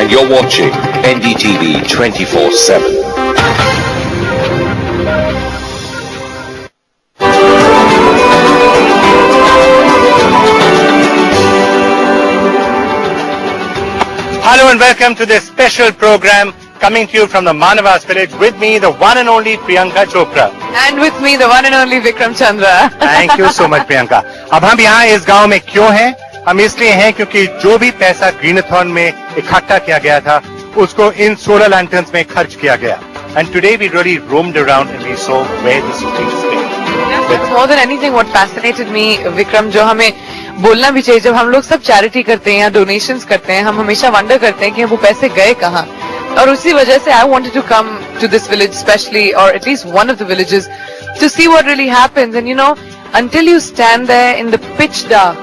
and you're watching NDTV 24/7. Hello and welcome to this special program coming to you from the Manavas village. With me, the one and only Priyanka Chopra. And with me, the one and only Vikram Chandra. Thank you so much, Priyanka. अब हम यहाँ इस गांव में क्यों हैं? हम इसलिए हैं क्योंकि जो भी पैसा ग्रीनाथॉन में इकट्ठा किया गया था, उसको इन सोलर लैंटर्न्स में खर्च किया गया. And today we really roamed around and we saw where this was being spent. More than anything, what fascinated me, Vikram, जो हमें बोलना भी चाहिए, जब हम लोग सब चैरिटी करते हैं या डोनेशंस करते हैं, हम हमेशा वंडर करते हैं कि वो पैसे गए कहाँ. और उसी वजह से I wanted to come to this village especially, or at least one of the villages, to see what really happens. And you know, until you stand there in the pitch dark,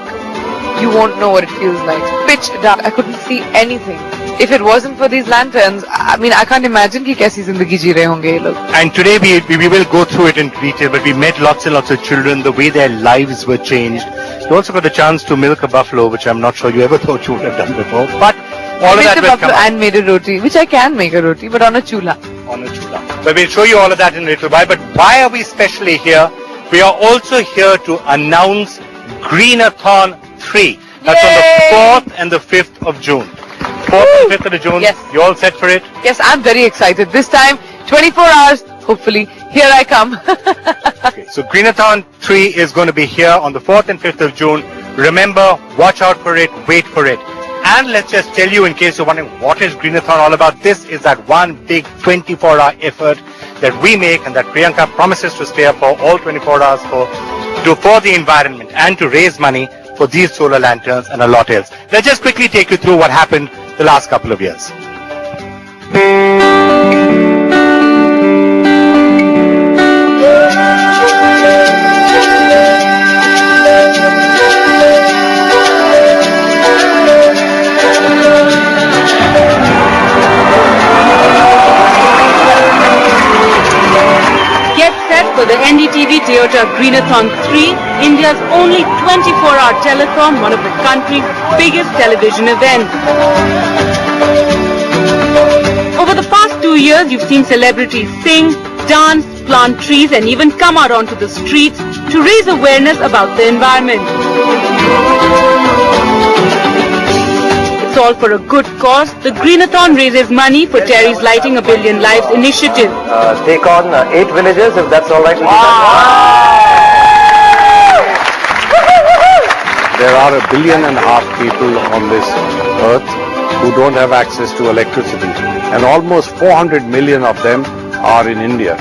you won't know what it feels like. Pitch dark. I couldn't see anything. If it wasn't for these lanterns, I mean, I can't imagine कि कैसी जिंदगी जी रहे होंगे ये लोग. And today we will go through it in detail, but we met lots and lots of children, the way their lives were changed. We also got the chance to milk a buffalo, which I'm not sure you ever thought you would have done before. But all of that will come and made a roti, which I can make a roti, but on a chula. On a chula. But we'll show you all of that in a little while. But why are we specially here? We are also here to announce Greenathon 3. That's on the 4th and the 5th of June. 4th and 5th of June. Yes. You all set for it? Yes, I'm very excited. This time, 24 hours, hopefully. Here I come. Okay, so Greenathon 3 is going to be here on the 4th and 5th of June. Remember, watch out for it, wait for it. And let's just tell you, in case you're wondering what is Greenathon all about, this is that one big 24-hour effort that we make and that Priyanka promises to stay up for all 24 hours for the environment and to raise money for these solar lanterns and a lot else. Let's just quickly take you through what happened the last couple of years. For the NDTV Toyota Greenathon 3, India's only 24-hour telethon, one of the country's biggest television events. Over the past 2 years, you've seen celebrities sing, dance, plant trees and even come out onto the streets to raise awareness about the environment. It's all for a good cause. The Greenathon raises money for Terry's Lighting a Billion Lives initiative. Take on 8 villages, if that's all right with you. There are 1.5 billion people on this earth who don't have access to electricity, and almost 400 million of them are in India.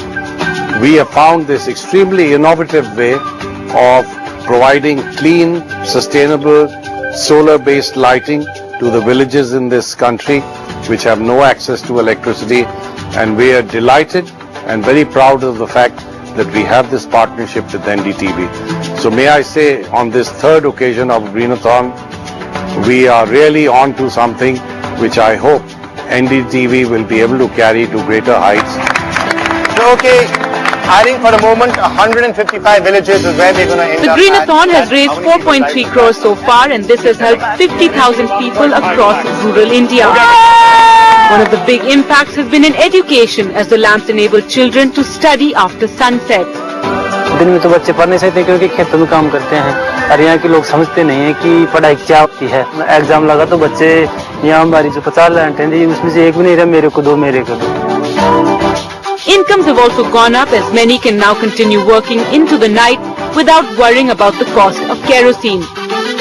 We have found this extremely innovative way of providing clean, sustainable, solar-based lighting to the villages in this country which have no access to electricity, and we are delighted and very proud of the fact that we have this partnership with NDTV. So may I say, on this third occasion of Greenathon, we are really on to something which I hope NDTV will be able to carry to greater heights. Okay, I think for the moment 155 villages is where they're going to end The up. Greenathon has raised 4.3 crores so far, and this has helped 50,000 people across rural India. One of the big impacts has been in education, as the lamps enable children to study after sunset. दिन में तो बच्चे पढ़ नहीं सकते क्योंकि खेतों में काम करते हैं, और यहाँ के लोग समझते नहीं है कि पढ़ाई क्या होती है. एग्जाम लगा तो बच्चे यहाँ हमारी जो 50 लैंटें थी उसमें से एक भी नहीं रहा, मेरे को दो, मेरे को दो. Incomes have also gone up, as many can now continue working into the night without worrying about the cost of kerosene.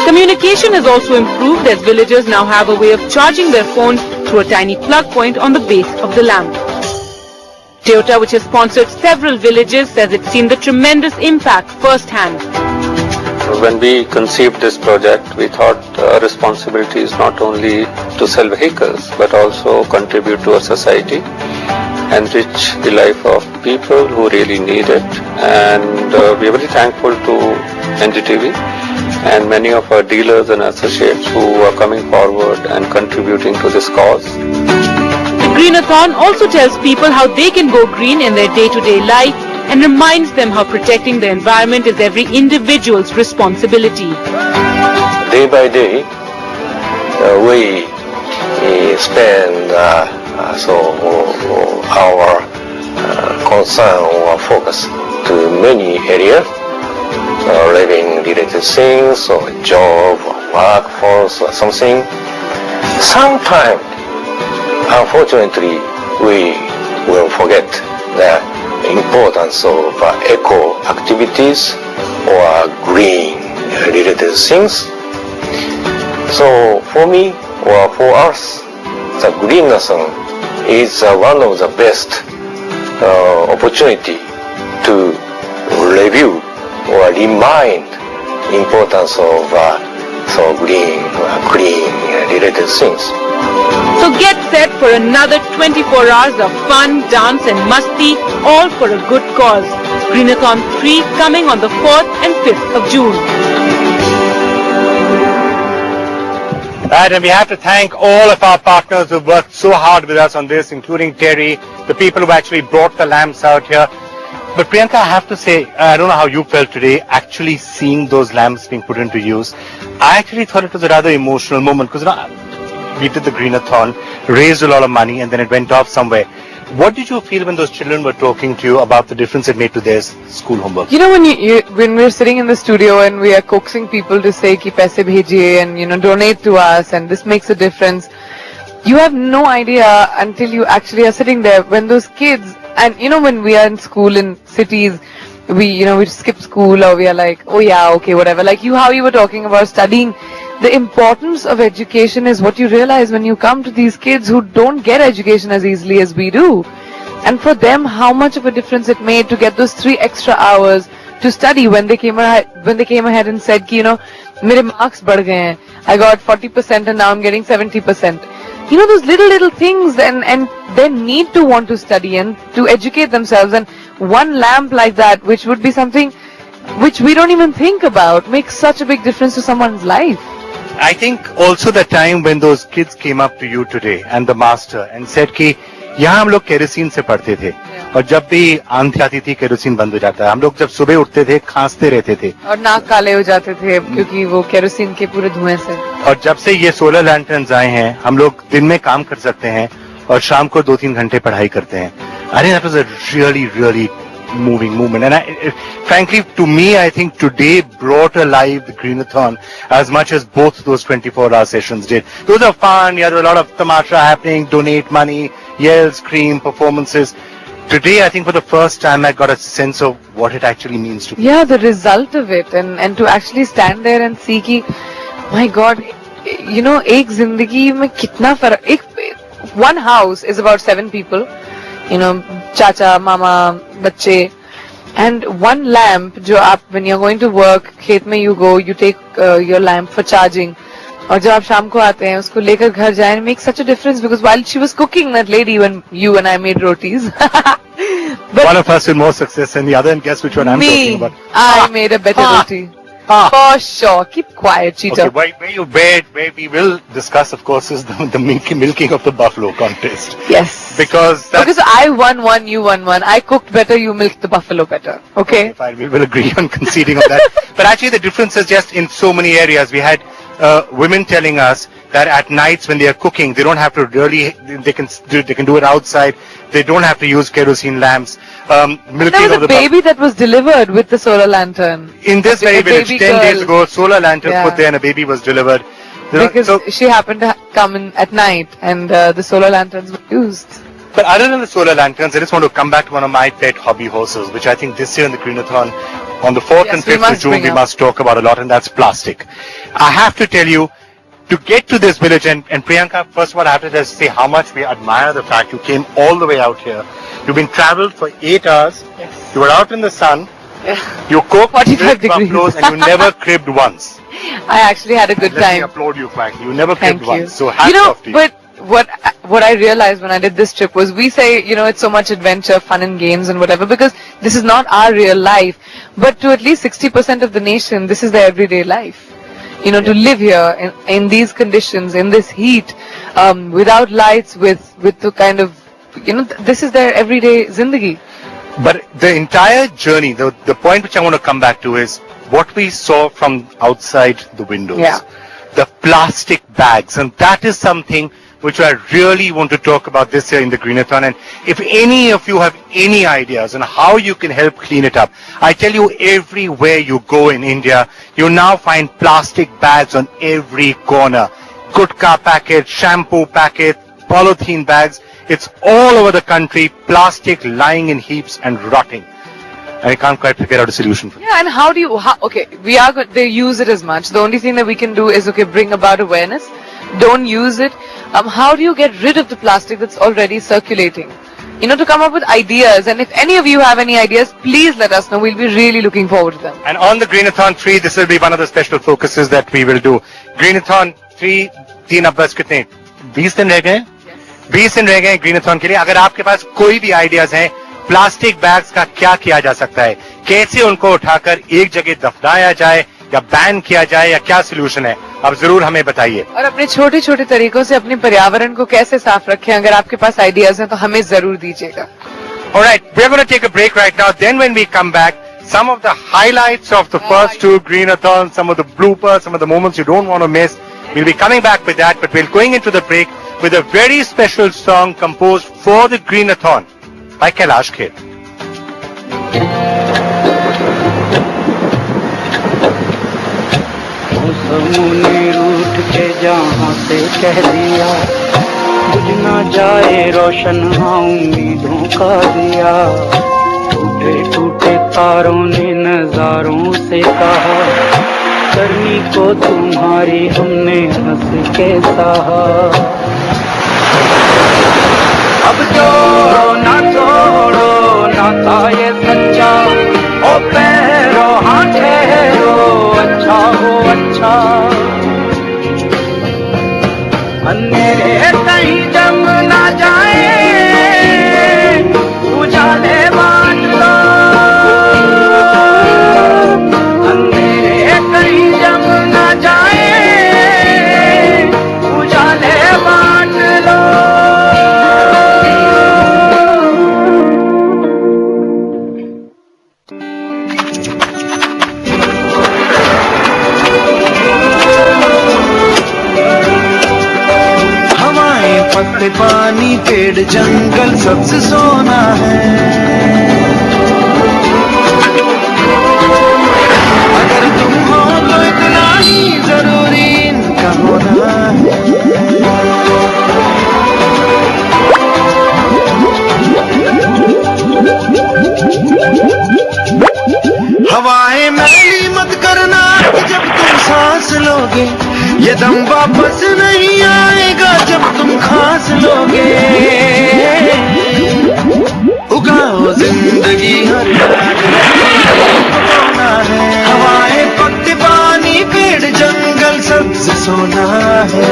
Communication has also improved, as villagers now have a way of charging their phone through a tiny plug point on the base of the lamp. Toyota, which has sponsored several villages, says it's seen the tremendous impact firsthand. When we conceived this project, we thought our responsibility is not only to sell vehicles, but also contribute to our society, enrich the life of people who really need it. And we are very thankful to NDTV and many of our dealers and associates who are coming forward and contributing to this cause. The Greenathon also tells people how they can go green in their day-to-day life and reminds them how protecting the environment is every individual's responsibility. Day by day, we spend our concern or focus to many areas, living related things or job or workforce or something. Sometimes, unfortunately, we will forget the importance of eco activities or green related things. So for me or for us, the Greenathon is one of the best opportunity to review or remind importance of green clean related things. So get set for another 24 hours of fun, dance and musti, all for a good cause. Greenathon 3 coming on the 4th and 5th of June. Right, and we have to thank all of our partners who've worked so hard with us on this, including Terry, the people who actually brought the lamps out here. But Priyanka, I have to say, I don't know how you felt today, actually seeing those lamps being put into use. I actually thought it was a rather emotional moment because we did the Greenathon, raised a lot of money, and then it went off somewhere. What did you feel when those children were talking to you about the difference it made to their school homework? You know, when we're sitting in the studio and we are coaxing people to say ki paise bhejiye and donate to us and this makes a difference, you have no idea until you actually are sitting there when those kids, and when we are in school in cities, we skip school or we are like, oh yeah, okay, whatever. Like how you were talking about studying. The importance of education is what you realize when you come to these kids who don't get education as easily as we do. And for them, how much of a difference it made to get those 3 extra hours to study when they came ahead and said, mere marks badh gaye hain. I got 40% and now I'm getting 70%. Those little things and their need to want to study and to educate themselves. And one lamp like that, which would be something which we don't even think about, makes such a big difference to someone's life. I think also the time when those kids came up to you today and the master and said कि यहाँ हम लोग kerosene से पढ़ते थे और जब भी आंधी आती थी केरोसिन बंद हो जाता है. हम लोग जब सुबह उठते थे खांसते रहते थे और नाक काले हो जाते थे क्योंकि वो केरोसिन के पूरे धुएं से. और जब से ये सोलर लैंटर्न्स आए हैं हम लोग दिन में काम कर सकते हैं और शाम को 2-3 घंटे पढ़ाई करते हैं. I think that was a really moving movement, and frankly to me I think today brought alive the Greenathon as much as both those 24-hour sessions did. Those are fun, there was a lot of tamasha happening, donate money, yell, scream, performances. Today I think for the first time I got a sense of what it actually means to me. Yeah, the result of it and to actually stand there and see ki, my God, एक जिंदगी में कितना फर्क. One house is about 7 people, chacha, mama, बच्चे, and one lamp जो आप when you're going to work खेत में you take your lamp for charging, और जब आप शाम को आते हैं उसको लेकर घर जाएं, it makes such a difference because while she was cooking, that lady, when you and I made rotis, but one of us with more success than the other, and guess which one I'm talking about? I made a better roti. For sure. Keep quiet, cheater. Okay, where we will discuss, of course, is the milking of the buffalo contest. Yes. Because I won one, you won one. I cooked better, you milked the buffalo better. Okay? Fine, we will agree on conceding on that. But actually the difference is just in so many areas. We had women telling us that at nights when they are cooking, they don't have to they can do it outside. They don't have to use kerosene lamps. Milking there was of a the baby that was delivered with the solar lantern. In this very village, 10 days ago, solar lantern Yeah. put there and a baby was delivered. Because she happened to come in at night and the solar lanterns were used. But other than the solar lanterns, I just want to come back to one of my pet hobby horses, which I think this year in the Greenathon, on the 4th and 5th of June, we must talk about a lot, and that's plastic. I have to tell you, to get to this village, and Priyanka, first of all, I have to just say how much we admire the fact you came all the way out here. You've been traveled for 8 hours. Yes. You were out in the sun. Yeah. You cooked 45 grilled degrees. buffaloes, and you never cribbed once. I actually had a good Let me time. applaud you, frankly. You never Thank cribbed you. once. So hats off to you. But what I realized when I did this trip was, we say, it's so much adventure, fun and games and whatever, because this is not our real life. But to at least 60% of the nation, this is their everyday life. To live here in these conditions, in this heat, without lights, with the kind of, this is their everyday zindagi. But the entire journey, the point which I want to come back to is what we saw from outside the windows. Yeah. The plastic bags, and that is something which I really want to talk about this year in the Greenathon. And if any of you have any ideas on how you can help clean it up, I tell you, everywhere you go in India, you now find plastic bags on every corner. Gutka packet, shampoo packet, polythene bags. It's all over the country, plastic lying in heaps and rotting. And I can't quite figure out a solution for it. Yeah, and how do you, okay, we are good, they use it as much. The only thing that we can do is, okay, bring about awareness. Don't use it. How do you get rid of the plastic that's already circulating? You know, to come up with ideas. And if any of you have any ideas, please let us know. We'll be really looking forward to them. And on the Greenathon 3, this will be one of the special focuses that we will do. Greenathon 3, 3 अब बस कितने 20 दिन रह गए 20 दिन रह गए ग्रीनाथॉन के लिए. अगर आपके पास कोई भी आइडियाज हैं प्लास्टिक बैग्स का क्या किया जा सकता है, कैसे उनको उठाकर एक जगह दफनाया जाए या बैन किया जाए, या क्या सोल्यूशन है, आप जरूर हमें बताइए. और अपने छोटे छोटे तरीकों से अपने पर्यावरण को कैसे साफ रखें, अगर आपके पास आइडियाज हैं तो हमें जरूर दीजिएगा. Alright, we're going to take a break right now. Then when we come back, some of the highlights of the first two Greenathons, some of the bloopers, some of the moments you don't want to miss. We'll be coming back with that, but we're going into the break with a very special song composed for the Greenathon by Kailash Kher. ने रूठ के जहाँ से कह दिया बुझ ना जाए रोशन हाँ उम्मीदों का दिया. टूटे टूटे तारों ने नजारों से कहा करनी को तुम्हारी हमने हंस के सहा. अब जोड़ो ना तोड़ो नाता ये सच्चा ओ पैरो हाँ ठहरो अच्छा हो अच्छा. अंधेरे कहीं जम ना जाए उजाले बांट लो. अंधेरे कहीं जम ना जाए उजाले बांट लो. पत्ते पानी पेड़ जंगल सबसे सोना है. अगर तुम हो तो इतना ही जरूरी इनका होना है. हवाएं मैली मत करना जब तुम सांस लोगे, ये दम वापस नहीं आएगा जब तुम खास लोगे. उगाओ जिंदगी हर होना है. हवाएं पत्ते पानी पेड़ जंगल सबसे सोना है.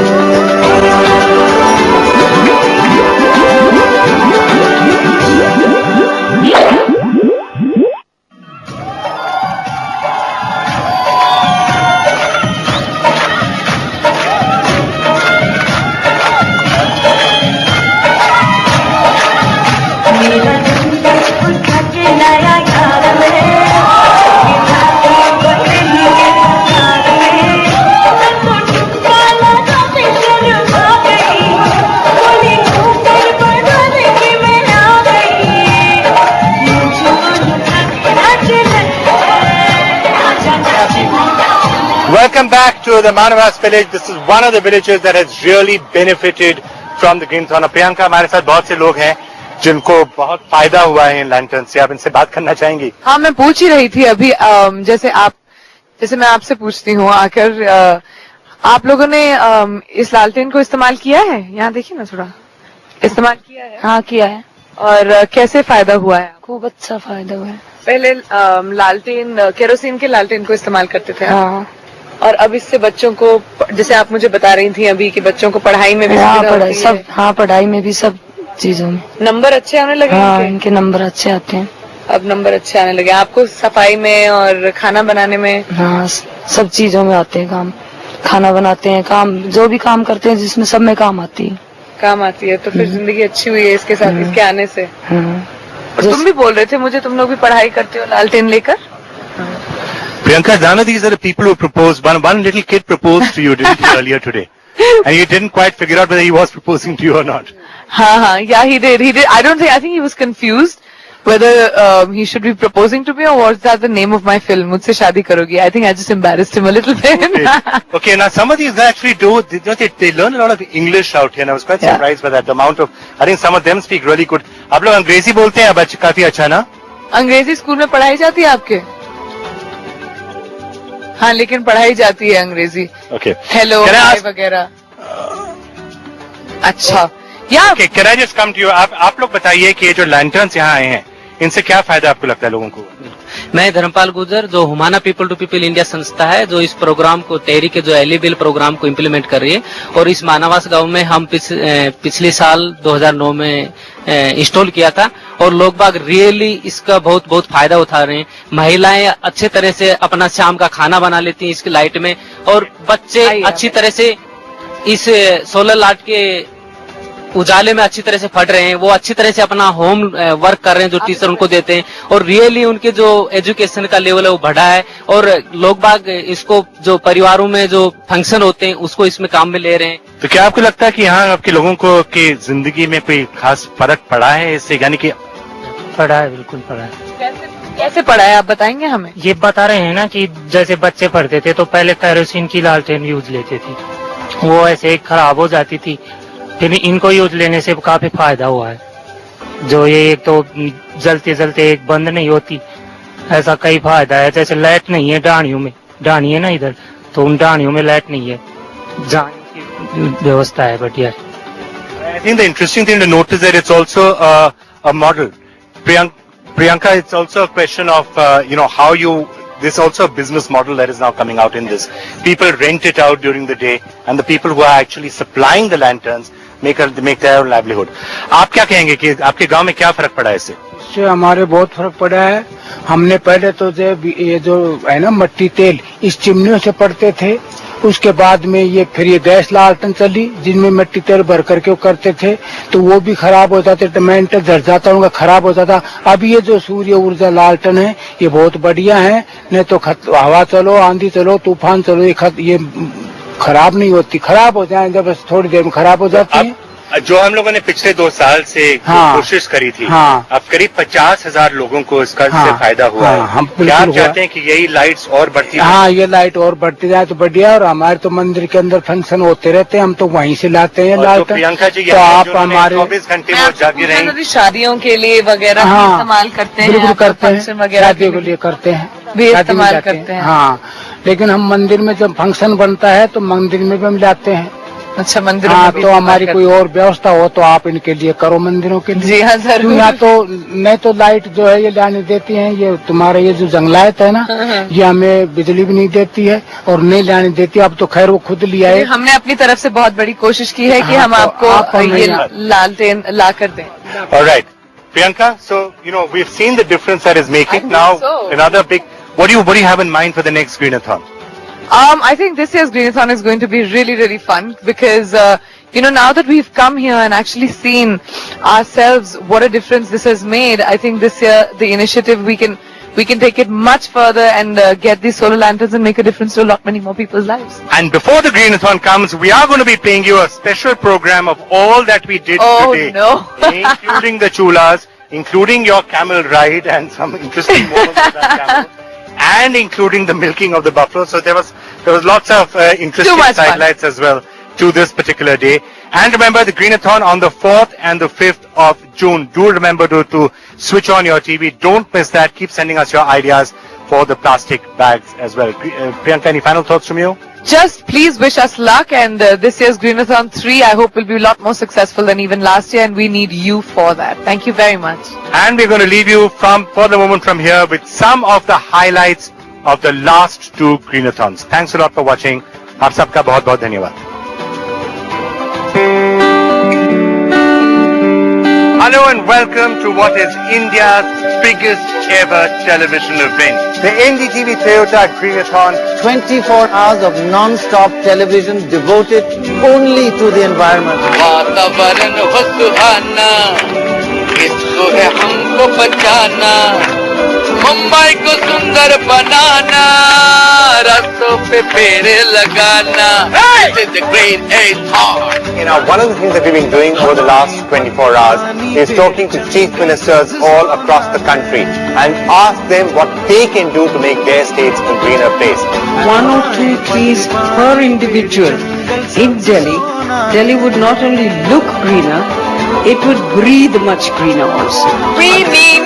Welcome back to the Manavas village. This is one of the villages that has really benefited from the Greenathon. Priyanka, हमारे साथ बहुत से लोग हैं जिनको बहुत फायदा हुआ है इन लैंटर्न से. आप इनसे बात करना चाहेंगी? हाँ, मैं पूछ ही रही थी अभी, जैसे मैं आपसे पूछती हूँ आकर, आप लोगों ने इस लालटेन को इस्तेमाल किया है? यहाँ देखिए ना, थोड़ा इस्तेमाल किया है? हाँ, किया है. और कैसे फायदा हुआ है? खूब अच्छा फायदा हुआ है. पहले लालटेन, केरोसिन के लालटेन को इस्तेमाल करते थे. हाँ. और अब इससे बच्चों को, जैसे आप मुझे बता रही थी अभी कि बच्चों को पढ़ाई में भी पढ़ाई में भी सब चीजों में नंबर अच्छे आने लगे. हाँ, इनके नंबर अच्छे आते हैं. अब नंबर अच्छे आने लगे. आपको सफाई में और खाना बनाने में? हाँ, सब चीजों में आते हैं काम. खाना बनाते हैं, काम जो भी काम करते हैं जिसमें सब में काम आती है. तो फिर जिंदगी अच्छी हुई है इसके साथ, इसके आने से. तुम भी बोल रहे थे मुझे, तुम लोग भी पढ़ाई करते हो लालटेन लेकर? Priyanka, none of these are the people who proposed. One little kid proposed to you, didn't he, earlier today? And you didn't quite figure out whether he was proposing to you or not. Yeah, he did. I think he was confused whether he should be proposing to me or was that the name of my film, Mujhse Shaadi Karogi. I think I just embarrassed him a little bit. Okay, now some of these guys actually they learn a lot of English out here, and I was quite surprised by that. The amount of, I think some of them speak really good. आप लोग अंग्रेजी बोलते हैं अब काफी अच्छा ना? अंग्रेजी स्कूल में पढ़ाई जाती है आपके? हाँ, लेकिन पढ़ाई जाती है अंग्रेजी. Okay. हेलो, हाय वगैरह. अच्छा. Yeah. Okay, can I just come to you? आप लोग बताइए कि ये जो लैंटर्न्स यहाँ आए हैं, इनसे क्या फायदा आपको लगता है लोगों को? मैं धर्मपाल गुर्जर, जो Humana people to people India संस्था है, जो इस प्रोग्राम को टेहरी के जो एली बिल प्रोग्राम को इम्प्लीमेंट कर रही है, और इस मानवास गांव में हम पिछले साल 2009 में इंस्टॉल किया था, और लोग बाग रियली इसका बहुत फायदा उठा रहे हैं. महिलाएं अच्छे तरह से अपना शाम का खाना बना लेती हैं इसकी लाइट में, और बच्चे अच्छी तरह से इस सोलर लाइट के उजाले में अच्छी तरह से पढ़ रहे हैं. वो अच्छी तरह से अपना होम वर्क कर रहे हैं जो टीचर उनको देते हैं, और रियली उनके जो एजुकेशन का लेवल है वो बढ़ा है. और लोग बाग इसको जो परिवारों में जो फंक्शन होते हैं उसको इसमें काम में ले रहे हैं. तो क्या आपको लगता है कि यहाँ आपके लोगों को की जिंदगी में कोई खास फर्क पड़ा है इससे? यानी कि पड़ा है, बिल्कुल पड़ा है. कैसे पढ़ा है आप बताएंगे हमें? ये बता रहे हैं ना कि जैसे बच्चे पढ़ते थे तो पहले केरोसिन की लालटेन यूज लेते थे, वो ऐसे खराब हो जाती थी. फिर इनको यूज लेने से काफी फायदा हुआ है. जो ये एक तो जलते जलते एक बंद नहीं होती, ऐसा कई फायदा है. जैसे लाइट नहीं है डाणियों में, डाणी है ना इधर, तो उन डाणियों में लाइट नहीं है, जाने की व्यवस्था है बढ़िया. I think the interesting thing to note is that it's also a model. Priyanka, it's also a question of how you. This is also a business model that is now coming out in this. People rent it out during the day, and the people who are actually supplying the lanterns make their own livelihood. आप क्या कहेंगे कि आपके गांव में क्या फर्क पड़ा है इससे? इससे हमारे बहुत फर्क पड़ा है. हमने पहले तो ये जो है ना मट्टी तेल, इस चिमनियों से पड़ते थे. उसके बाद में ये फिर ये गैस लालटेन चली जिनमें मिट्टी तेल भर करके वो करते थे, तो वो भी खराब हो जाते, टमाटर झड़ जाता, उनका खराब हो जाता. अब ये जो सूर्य ऊर्जा लालटेन है ये बहुत बढ़िया है. नहीं तो हवा चलो, आंधी चलो, तूफान चलो, ये खराब नहीं होती. खराब हो जाए जब थोड़ी देर में खराब हो जाती है. जो हम लोगों ने पिछले 2 साल से कोशिश करी थी, अब करीब 50,000 लोगों को इसका फायदा हुआ है. हम क्या आप चाहते हैं कि यही लाइट्स और बढ़ती? ये लाइट और बढ़ती जाए तो बढ़िया. और हमारे तो मंदिर के अंदर फंक्शन होते रहते हैं, हम तो वहीं से लाते हैं लाइट. प्रियंका जी, तो आप हमारे 24 घंटे वो जागी रही, शादियों के लिए वगैरह इस्तेमाल करते हैं, बिल्कुल करते हैं, शादियों के लिए करते हैं, इस्तेमाल करते हैं. हाँ, लेकिन हम मंदिर में जब फंक्शन बनता है तो मंदिर में भी हम लाते हैं. अच्छा, मंदिर में तो हमारी कोई और व्यवस्था हो तो आप इनके लिए करो, मंदिरों के लिए. जी हाँ जरूर. यहाँ तो नहीं तो लाइट जो है ये लाने देती है, ये तुम्हारा ये जो जंगलात है ना, ये हमें बिजली भी नहीं देती है और नहीं लाने देती. अब तो खैर वो खुद लिया है. हमने अपनी तरफ से बहुत बड़ी कोशिश की है कि हम आपको ये लालटेन ला कर दें. Alright, Priyanka, so we've seen the difference that is making. Now another big. What do you have in mind for the next Greenathon? I think this year's Greenathon is going to be really, really fun because, now that we've come here and actually seen ourselves what a difference this has made, I think this year, the initiative, we can take it much further and get these solar lanterns and make a difference to a lot many more people's lives. And before the Greenathon comes, we are going to be playing you a special program of all that we did today. No. Including the chulas, including your camel ride and some interesting moments with that camel. And including the milking of the buffalo. So there was lots of interesting sidelights as well to this particular day. And remember the Greenathon on the 4th and the 5th of June. Do remember to switch on your TV. Don't miss that. Keep sending us your ideas for the plastic bags as well. Priyanka, any final thoughts from you? Just please wish us luck, and this year's Greenathon 3 I hope will be a lot more successful than even last year, and we need you for that. Thank you very much. And we're going to leave you for the moment from here with some of the highlights of the last 2 Greenathons. Thanks a lot for watching. आप सबका बहुत बहुत धन्यवाद. Hello and welcome to what is India's biggest ever television event. The NDTV Toyota Greenathon. 24 hours of non-stop television devoted only to the environment. वातावरण हो सुहाना, इसको है हमको बचाना. मुंबई को सुंदर बनाना, रास्तों पे पेड़ लगाना. This is the great eighth thought. One of the things that we've been doing over the last 24 hours is talking to chief ministers all across the country and ask them what they can do to make their states a greener place. 1 or 2 trees per individual in Delhi, Delhi would not only look greener, it would breathe much greener also. We mean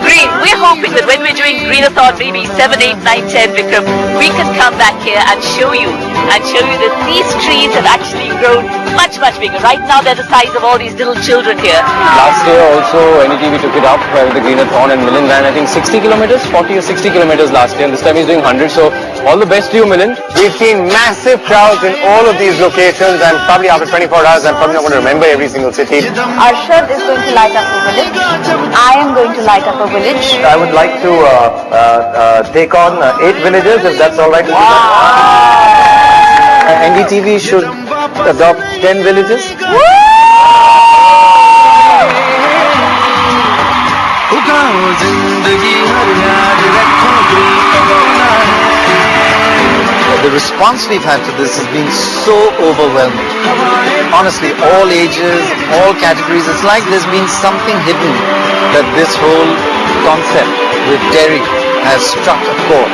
green. We're hoping that when we're doing Greenathon maybe 7, 8, 9, 10, Vikram, we can come back here and show you that these trees have actually grown much, much bigger. Right now they're the size of all these little children here. Last year also NDTV took it up with the Greenathon and Milind ran I think 60 kilometers, 40 or 60 kilometers last year, and this time he's doing 100. So all the best to you, Milind. We've seen massive crowds in all of these locations, and probably after 24 hours I'm probably not going to remember every single city. Arshad is going to light up a village. I am going to light up a village. I would like to take on 8 villages, if that's all right with you. NDTV should adopt 10 villages. The response we've had to this has been so overwhelming. Honestly, all ages, all categories, it's like there's been something hidden that this whole concept with Terry has struck a chord.